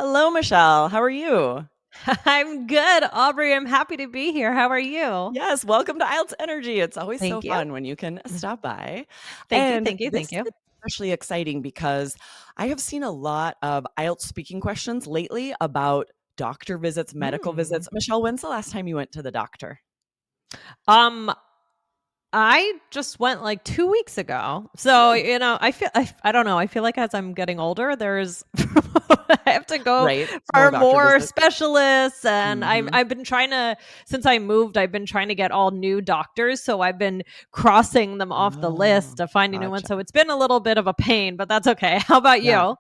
Hello, Michelle. How are you? I'm good, Aubrey. I'm happy to be here. How are you? Yes, welcome to IELTS Energy. It's always so Thank you. fun when you can stop by. Thank you. And Thank you. this Thank you. is especially exciting because I have seen a lot of IELTS speaking questions lately about doctor visits, medical Hmm. visits. Michelle, when's the last time you went to the doctor? Um, I just went like 2 weeks ago. So, Oh, I don't know. I feel like as I'm getting older, there's I have to go right. More for doctor more visits. specialists and I've Mhm. I've been trying to since I moved, I've been trying to get all new doctors, so I've been crossing them off the Oh, list of finding new ones. gotcha. So it's been a little bit of a pain, but that's okay. How about Yeah. you?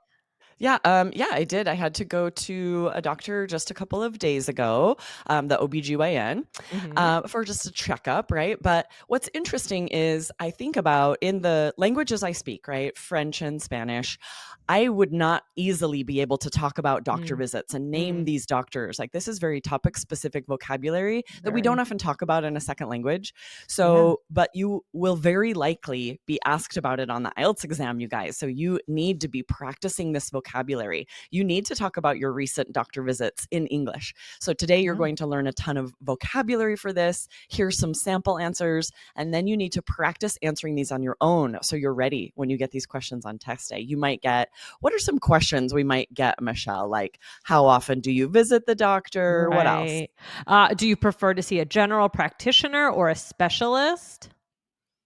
Yeah, I did. I had to go to a doctor just a couple of days ago, the OBGYN, Mhm. for just a checkup, right? But what's interesting is I think about in the languages I speak, right? French and Spanish, I would not easily be able to talk about doctor Mm, visits and name mm, these doctors. Like this is very topic specific vocabulary that we don't very. often talk about in a second language. Yeah. So, but you will very likely be asked about it on the IELTS exam, you guys. So you need to be practicing this vocabulary. You need to talk about your recent doctor visits in English. So today you're Yeah. going to learn a ton of vocabulary for this. Here's some sample answers. And then you need to practice answering these on your own so you're ready when you get these questions on test day. You might get, what are some questions we might get, Michelle? Like, how often do you visit the doctor? What else? Right. Do you prefer to see a general practitioner or a specialist?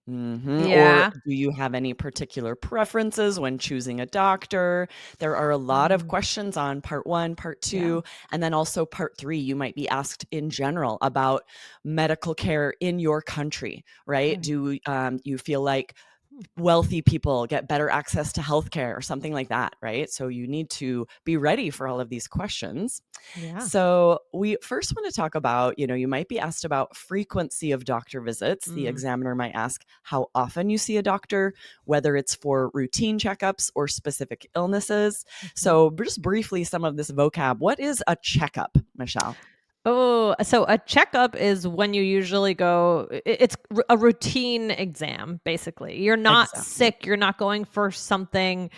Or Yeah. do you have any particular preferences when choosing a doctor? There are a lot of Mm, questions on part one, part yeah. two, and then also part three. You might be asked in general about medical care in your country, right? Right. Do you feel like Hmm. wealthy people get better access to healthcare or something like that, right? So you need to be ready for all of these questions. Yeah. So we first want to talk about, you might be asked about frequency of doctor visits. The Mm, examiner might ask how often you see a doctor, whether it's for routine checkups or specific illnesses. mhm. So just briefly, some of this vocab. What is a checkup, Michelle? Oh, so a checkup is when you usually go, it's a routine exam, basically. You're not Exactly. sick. You're not going for something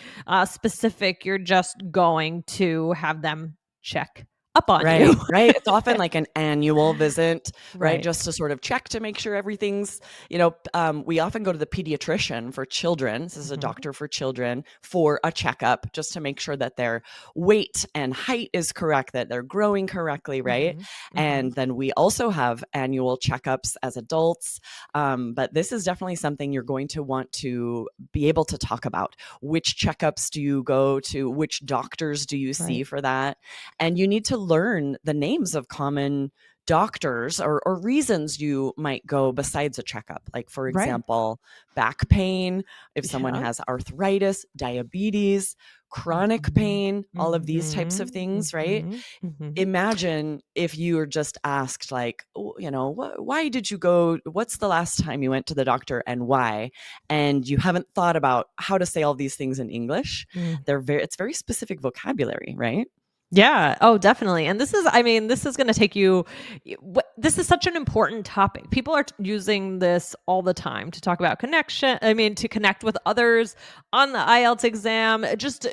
specific. You're just going to have them check up on you. Right, right. It's often like an annual visit, right? Right. Just to sort of check to make sure everything's, we often go to the pediatrician for children. This is a Mhm. doctor for children for a checkup just to make sure that their weight and height is correct, that they're growing correctly, right? Mhm. Mhm. And then we also have annual checkups as adults. But this is definitely something you're going to want to be able to talk about. Which checkups do you go to? Which doctors do you see Right. for that? And you need to learn the names of common doctors or reasons you might go besides a checkup. Like, for Right. example, back pain, if someone Yeah. has arthritis, diabetes, chronic Mhm. pain, all of these types of Mhm. things, right? Mhm. Mhm. Imagine if you were just asked, like, "Oh, why did you go? What's the last time you went to the doctor and why?" And you haven't thought about how to say all these things in English. Mm. It's very specific vocabulary, right? Yeah. Oh, definitely. And this is going to take you. This is such an important topic. People are using this all the time to talk about connection. I mean, to connect with others on the IELTS exam.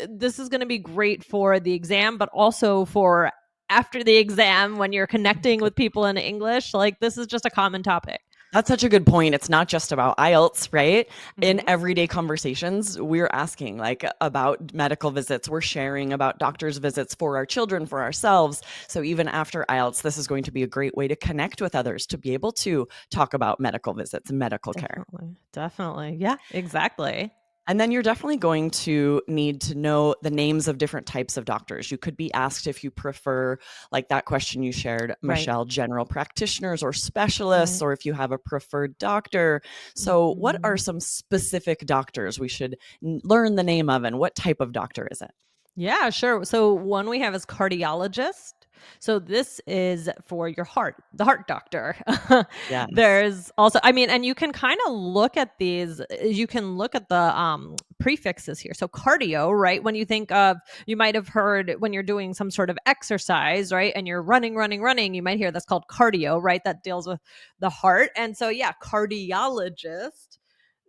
This is going to be great for the exam, but also for after the exam when you're connecting with people in English. Like, this is just a common topic. That's such a good point. It's not just about IELTS, right? In Hmm. everyday conversations, we're asking like about medical visits. We're sharing about doctor's visits for our children, for ourselves. So even after IELTS, this is going to be a great way to connect with others, to be able to talk about medical visits and medical care. Definitely. Definitely. Yeah, exactly. And then you're definitely going to need to know the names of different types of doctors. You could be asked if you prefer, like that question you shared, Right. Michelle, general practitioners or specialists, Right. or if you have a preferred doctor. So, what are Mhm. some specific doctors we should learn the name of, and what type of doctor is it? Yeah, sure. So one we have is cardiologist. So this is for your heart, the heart doctor. Yes. There's also, I mean, and you can kind of look at these, you can look at the prefixes here. So cardio, right? When you think of, you might have heard when you're doing some sort of exercise, right? And you're running, running, running, you might hear that's called cardio, right? That deals with the heart. And so, yeah, cardiologist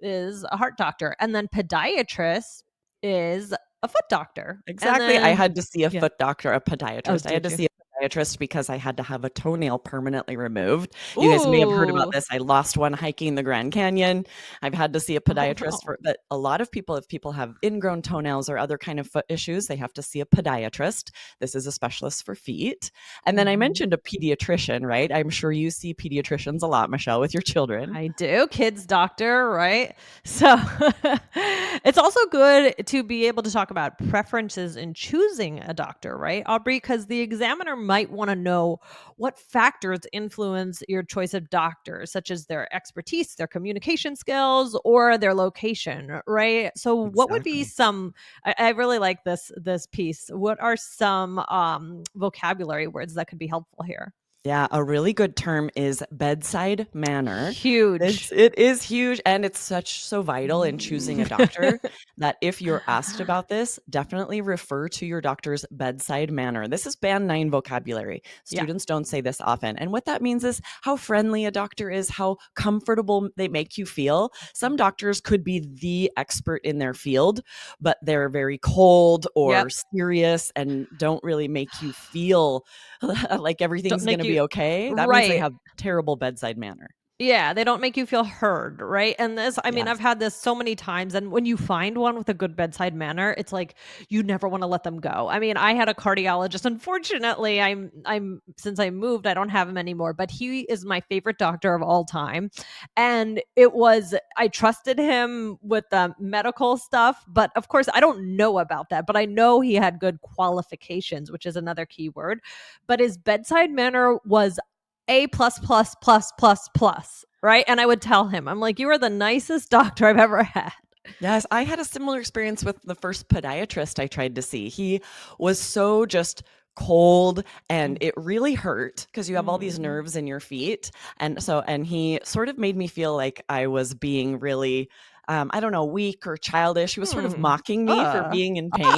is a heart doctor. And then podiatrist is a foot doctor. And Exactly. I then had to see a yeah. foot doctor, a Oh, podiatrist. I had did to you? see a podiatrist because I had to have a toenail permanently removed. You guys may have heard about Ooh. this. I lost one hiking the Grand Canyon. I've had to see a Oh, podiatrist no. for, but a lot of people, if people have ingrown toenails or other kind of foot issues, they have to see a podiatrist. This is a specialist for feet. And then I Mhm. mentioned a pediatrician, right? I'm sure you see pediatricians a lot, Michelle, with your children. I do. Kids doctor, right? So it's also good to be able to talk about preferences in choosing a doctor, right, Aubrey? Because the examiner might want to know what factors influence your choice of doctor, such as their expertise, their communication skills, or their location, right? So what would be Exactly. some I really like this piece. What are some vocabulary words that could be helpful here? Yeah, a really good term is bedside manner. Huge. It is huge, and it's so vital in choosing a Mm. doctor that if you're asked about this, definitely refer to your doctor's bedside manner. This is band 9 vocabulary. Yeah. Students don't say this often. And what that means is how friendly a doctor is, how comfortable they make you feel. Some doctors could be the expert in their field, but they're very cold Yep. or serious and don't really make you feel like Don't everything's make gonna you be okay. That means they right. have terrible bedside manner. Yeah, they don't make you feel heard, right? And this I mean, Yes. I've had this so many times, and when you find one with a good bedside manner, it's like you never wanna let them go. I mean, I had a cardiologist. Unfortunately, I'm since I moved, I don't have him anymore, but he is my favorite doctor of all time. And it was I trusted him with the medical stuff, but of course, I don't know about that, but I know he had good qualifications, which is another key word. But his bedside manner was a plus plus plus plus plus, right? And I would tell him, I'm like, "You are the nicest doctor I've ever had." Yes, I had a similar experience with the first podiatrist I tried to see. He was so just cold and Mm, it really hurt because you have all these mhm. nerves in your feet. And he sort of made me feel like I was being really I don't know, weak or childish. He was sort of Hmm. mocking me for being in pain.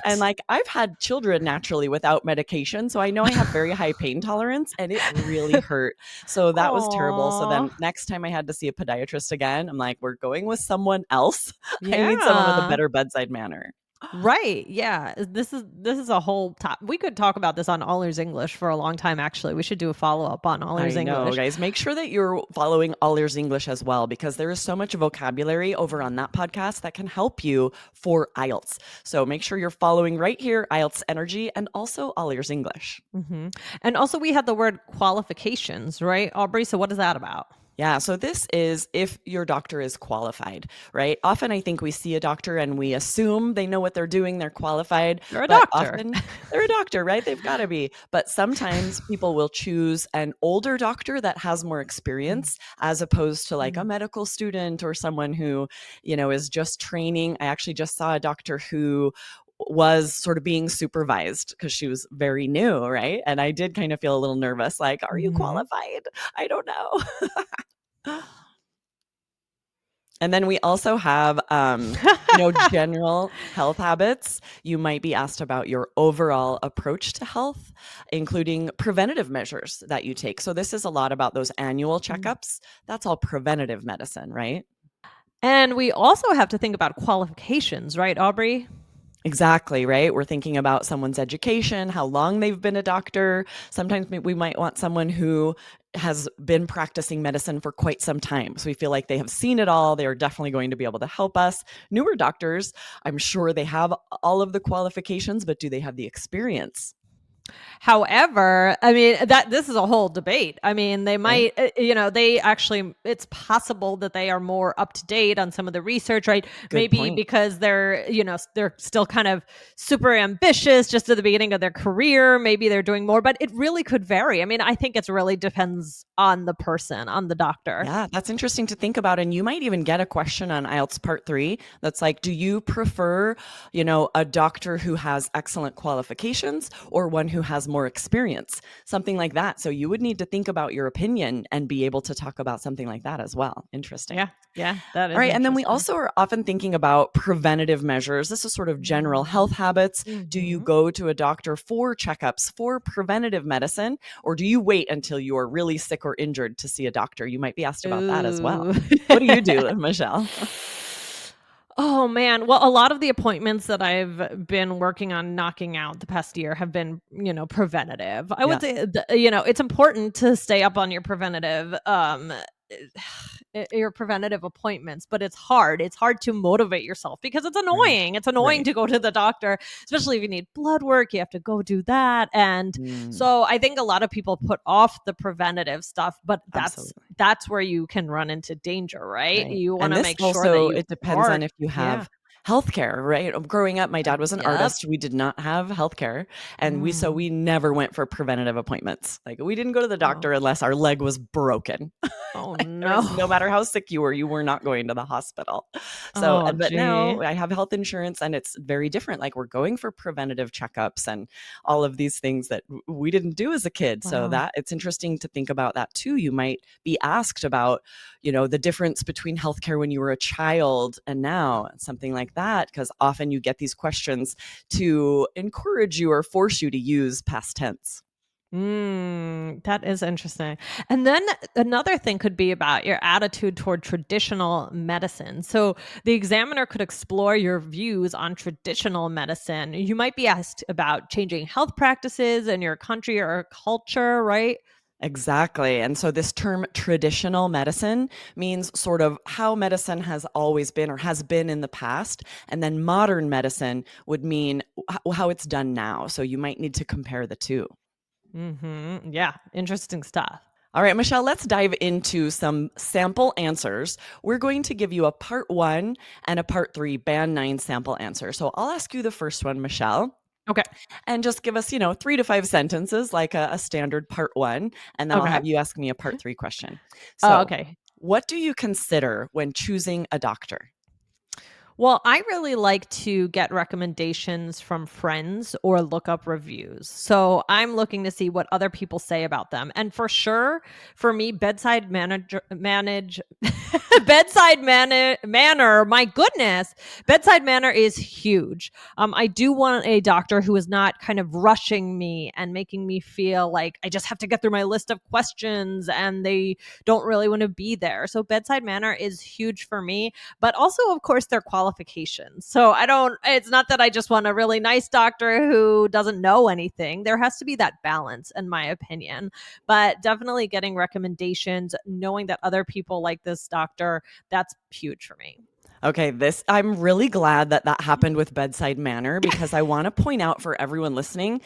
And, What? like, I've had children naturally without medication, so I know I have very high pain tolerance, and it really hurt. So that was terrible. So Aw. then next time I had to see a podiatrist again, I'm like, "We're going with someone else. I need someone with a Yeah. better bedside manner." Right. Yeah. This is a whole top. We could talk about this on All Ears English for a long time, actually. We should do a follow-up on All Ears I know, English. guys. Make sure that you're following All Ears English as well, because there is so much vocabulary over on that podcast that can help you for IELTS. So make sure you're following right here, IELTS Energy, and also All Ears English. Mhm. And also we had the word qualifications, right, Aubrey? So what is that about? Yeah, so this is if your doctor is qualified, right? Often I think we see a doctor and we assume they know what they're doing, they're qualified, You're a but doctor. often they're a doctor, right? They've got to be. But sometimes people will choose an older doctor that has more Mm, experience as opposed to like a mm. medical student or someone who, is just training. I actually just saw a doctor who was sort of being supervised because she was very new, right? And I did kind of feel a little nervous like, are you Mhm. qualified? I don't know. And then we also have, general health habits. You might be asked about your overall approach to health, including preventative measures that you take. So this is a lot about those annual Mm. checkups. That's all preventative medicine, right? And we also have to think about qualifications, right, Aubrey? Exactly, right? We're thinking about someone's education, how long they've been a doctor. Sometimes we might want someone who has been practicing medicine for quite some time. So we feel like they have seen it all. They are definitely going to be able to help us. Newer doctors, I'm sure they have all of the qualifications, but do they have the experience, However, I mean that this is a whole debate. I mean, they right? might, they actually, it's possible that they are more up to date on some of the research, right? Good Maybe point. because they're still kind of super ambitious just at the beginning of their career. Maybe they're doing more, but it really could vary. I mean, I think it's really depends on the person, on the doctor. Yeah, that's interesting to think about. And you might even get a question on IELTS Part 3 that's like, do you prefer, a doctor who has excellent qualifications or one who has more experience? Something like that. So you would need to think about your opinion and be able to talk about something like that as well. Interesting. Yeah, yeah, that All is right. And then we interesting. also are often thinking about preventative measures. This is sort of general health habits. Do you Mm-hmm. go to a doctor for checkups, for preventative medicine, or do you wait until you are really sick or injured to see a doctor? You might be asked about that as well. Ooh. What do you do, Michelle? Oh man. Well, a lot of the appointments that I've been working on knocking out the past year have been, preventative. I Yeah, would say, it's important to stay up on your preventative, your preventative appointments, but it's hard. It's hard to motivate yourself because it's right, annoying. It's annoying right. to go to the doctor, especially if you need blood work. You have to go do that, and Mm, so I think a lot of people put off the preventative stuff, but that's absolutely. that's where you can run into danger, right? Right. You want And to this make sure that also, you it depends are, on if you yeah. have healthcare, right? Growing up, my dad was an Yep. artist. We did not have healthcare. And Mm. we never went for preventative appointments. Like we didn't go to the Oh. doctor unless our leg was broken. Oh, Like, there was no no. matter how sick you were not going to the hospital. So, Oh, but now gee. I have health insurance and it's very different. Like we're going for preventative checkups and all of these things that we didn't do as a kid. So Wow. that it's interesting to think about that too. You might be asked about, the difference between healthcare when you were a child and now, something like that, because often you get these questions to encourage you or force you to use past tense. That is interesting. And then another thing could be about your attitude toward traditional medicine. So the examiner could explore your views on traditional medicine. You might be asked about changing health practices in your country or culture, right? Exactly. And so this term traditional medicine means sort of how medicine has always been or has been in the past. And then modern medicine would mean how it's done now. So you might need to compare the two. Yeah, interesting stuff. All right, Michelle, let's dive into some sample answers. We're going to give you a part one and a part three band nine sample answer. So I'll ask you the first one, Michelle, Okay. and just give us, 3 to 5 sentences like a standard part one. And then I'll Okay. have you ask me a part three question. Oh, So, okay. what do you consider when choosing a doctor? Well, I really like to get recommendations from friends or look up reviews. So I'm looking to see what other people say about them. And for sure, for me, manner, my goodness, bedside manner is huge. I do want a doctor who is not kind of rushing me and making me feel like I just have to get through my list of questions and they don't really want to be there. So bedside manner is huge for me, but also, of course, their qualifications. So it's not that I just want a really nice doctor who doesn't know anything. There has to be that balance, in my opinion. But definitely getting recommendations, knowing that other people like this doctor, that's huge for me. Okay, I'm really glad that that happened with bedside manner because I want to point out for everyone listening,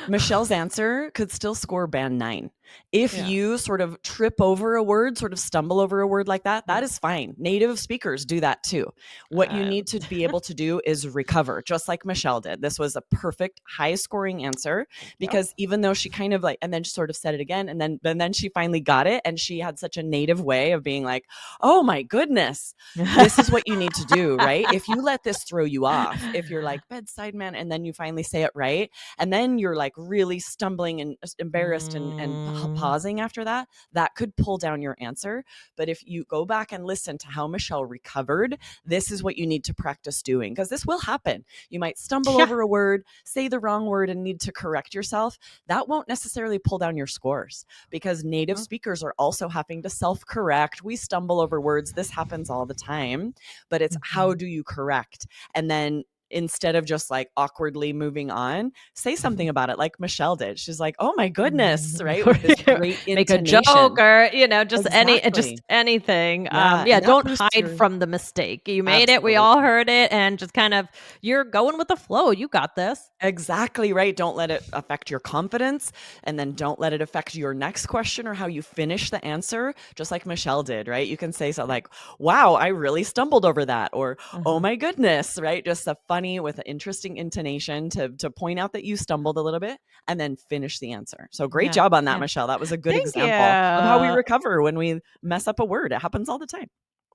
Michelle's answer could still score band nine. If Yeah. you sort of trip over a word, sort of stumble over a word like that, that Yeah. is fine. Native speakers do that too. What you Uh, need to be able to do is recover, just like Michelle did. This was a perfect high scoring answer yep. because even though she kind of like, and then she sort of said it again, and then she finally got it, and she had such a native way of being like, "Oh my goodness, this is what you need to do," right? If you let this throw you off, if you're like bedside man, and then you finally say it right, and then you're like really stumbling and embarrassed and Mm, pausing after that, that could pull down your answer. But if you go back and listen to how Michelle recovered, this is what you need to practice doing because this will happen. You might stumble yeah. over a word, say the wrong word, and need to correct yourself. That won't necessarily pull down your scores because native Oh, speakers are also having to self correct. We stumble over words. This happens all the time, but it's how mhm. do you correct? And then instead of just like awkwardly moving on, say something about it like Michelle did. She's like, "Oh my goodness," right? With this great Make a joke intonation. or, just Exactly. anything. Yeah, Yeah, and that don't boosts hide your from the mistake. You made it. We all absolutely. heard it and just kind of you're going with the flow. You got this. Exactly right. Don't let it affect your confidence. And then don't let it affect your next question or how you finish the answer, just like Michelle did, right? You can say something like, "Wow, I really stumbled over that," or "Oh Uh-huh. my goodness," right? Just a funny with an interesting intonation to point out that you stumbled a little bit and then finish the answer. So great Yeah. job on that, Yeah. Michelle. That was a good Thank example of how we you. recover when we mess up a word. It happens all the time.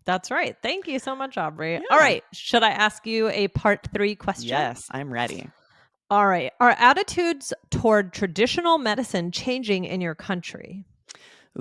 That's right. Thank you so much, Aubrey. All Yeah. right. Should I ask you a part 3 question? Yes, I'm ready. All right. Are attitudes toward traditional medicine changing in your country?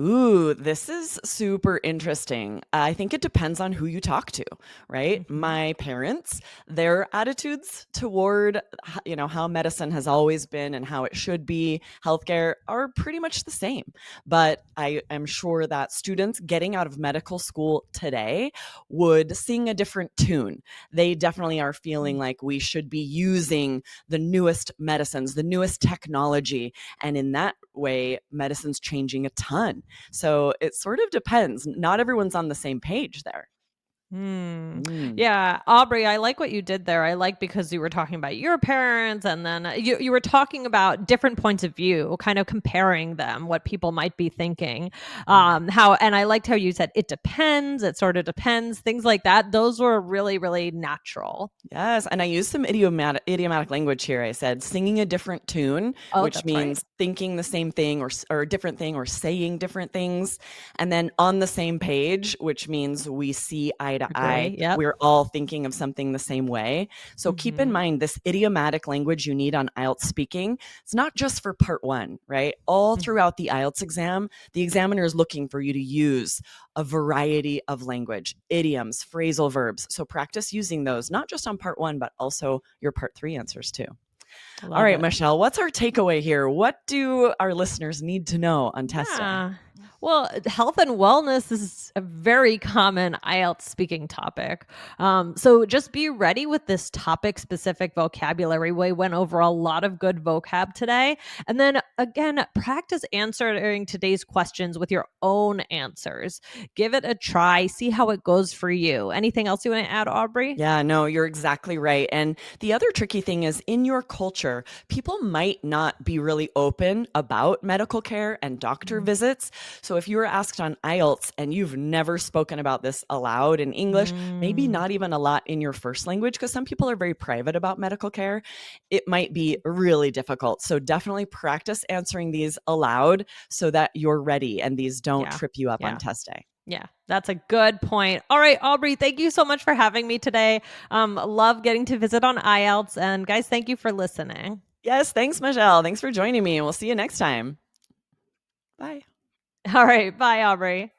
Ooh, this is super interesting. I think it depends on who you talk to, right? Mhm. My parents, their attitudes toward, how medicine has always been and how it should be, healthcare are pretty much the same. But I am sure that students getting out of medical school today would sing a different tune. They definitely are feeling Mm. like we should be using the newest medicines, the newest technology. And in that way, medicine's changing a ton. So it sort of depends. Not everyone's on the same page there. Hmm. Mm. Yeah, Aubrey, I like what you did there. I like because you were talking about your parents, and then you were talking about different points of view, kind of comparing them, what people might be thinking. Yeah. How and I liked how you said it depends, it sort of depends, things like that. Those were really, really natural. Yes, and I used some idiomatic language here. I said singing a different tune, Oh, which that's right. means thinking the same thing or a different thing or saying different things. And then on the same page, which means we see eye to eye. Agree. Yep. We're all thinking of something the same way. So keep in Mhm. mind this idiomatic language you need on IELTS speaking. It's not just for part one, right? All Mhm. throughout the IELTS exam, the examiner is looking for you to use a variety of language, idioms, phrasal verbs. So practice using those, not just on part one, but also your part three answers too. All Love right, it. Michelle, what's our takeaway here? What do our listeners need to know on test day? Yeah. Well, health and wellness is a very common IELTS speaking topic. So just be ready with this topic specific vocabulary. We went over a lot of good vocab today. And then again, practice answering today's questions with your own answers. Give it a try, see how it goes for you. Anything else you want to add, Aubrey? Yeah, no, you're exactly right. And the other tricky thing is in your culture, people might not be really open about medical care and doctor visits. So if you were asked on IELTS and you've never spoken about this aloud in English, maybe Mm, not even a lot in your first language, because some people are very private about medical care, it might be really difficult. So definitely practice answering these aloud so that you're ready and these don't yeah. trip you up on Yeah. test day. Yeah, that's a good point. All right, Aubrey, thank you so much for having me today. Love getting to visit on IELTS. And guys, thank you for listening. Yes, thanks, Michelle. Thanks for joining me, and we'll see you next time. Bye. All right, bye, Aubrey.